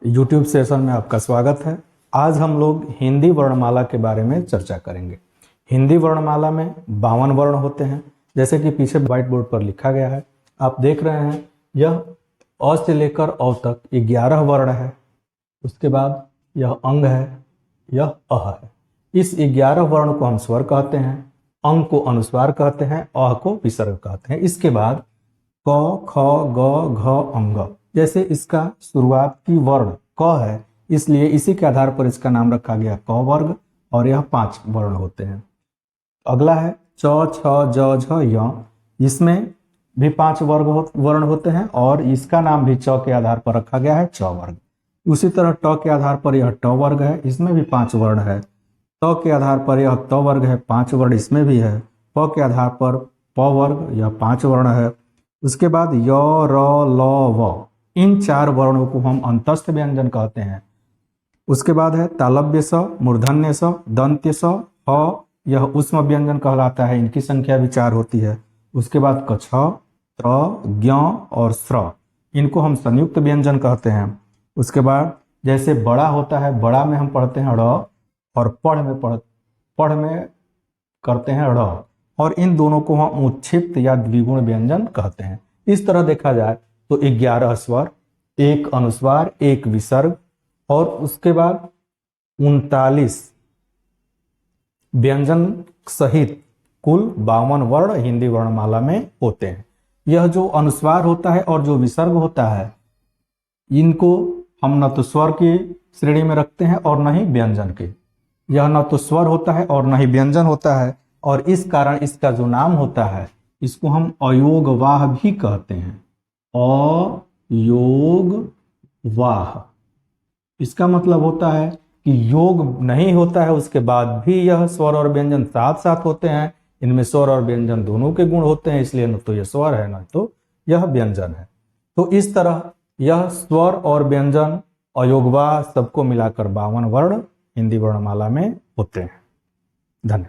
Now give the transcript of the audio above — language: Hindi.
YouTube सेशन में आपका स्वागत है। आज हम लोग हिंदी वर्णमाला के बारे में चर्चा करेंगे। हिंदी वर्णमाला में 52 वर्ण होते हैं, जैसे कि पीछे व्हाइट बोर्ड पर लिखा गया है। आप देख रहे हैं, यह अ से लेकर औ तक 11 वर्ण है। उसके बाद यह अंग है, यह अ है। इस 11 वर्ण को हम स्वर कहते हैं, अंग को अनुस्वार कहते हैं, अ को विसर्ग कहते हैं। इसके बाद क, ख, ग, घ, अंग, जैसे इसका शुरुआती वर्ण क है, इसलिए इसी के आधार पर इसका नाम रखा गया क वर्ग, और यह 5 वर्ण होते हैं। अगला है च, छ, ज, झ, य। इसमें भी 5 वर्ण होते हैं और इसका नाम भी च के आधार पर रखा गया है, च वर्ग। उसी तरह ट के आधार पर यह ट वर्ग है, इसमें भी 5 वर्ण है। त के आधार पर यह त वर्ग है, 5 वर्ण इसमें भी है। प के आधार पर प वर्ग, यह 5 वर्ण है। उसके बाद य, र, ल, व, इन 4 वर्णों को हम अंतस्थ व्यंजन कहते हैं। उसके बाद है तालव्य स, मूर्धन्य स, दंत्य स, ह, यह ऊष्म व्यंजन कहलाता है, इनकी संख्या भी 4 होती है। उसके बाद कछ, त्र, ज्ञ और स्र, इनको हम संयुक्त व्यंजन कहते हैं। उसके बाद जैसे बड़ा होता है, बड़ा में हम पढ़ते हैं ड़, और पढ़ में करते हैं ड़, और इन दोनों को हम उच्छिप्त या द्विगुण व्यंजन कहते हैं। इस तरह देखा जाए तो 11 स्वर, 1 अनुस्वार, 1 विसर्ग, और उसके बाद 39 व्यंजन सहित कुल 52 वर्ण हिंदी वर्णमाला में होते हैं। यह जो अनुस्वार होता है और जो विसर्ग होता है, इनको हम न तो स्वर की श्रेणी में रखते हैं और न ही व्यंजन के। यह न तो स्वर होता है और न ही व्यंजन होता है, और इस कारण इसका जो नाम होता है, इसको हम अयोगवाह भी कहते हैं। अयोगवाह, इसका मतलब होता है कि योग नहीं होता है, उसके बाद भी यह स्वर और व्यंजन साथ साथ होते हैं। इनमें स्वर और व्यंजन दोनों के गुण होते हैं, इसलिए न तो यह स्वर है न तो यह व्यंजन है। तो इस तरह यह स्वर और व्यंजन, अयोगवाह, सबको मिलाकर 52 वर्ण हिंदी वर्णमाला में होते हैं। धन्यवाद।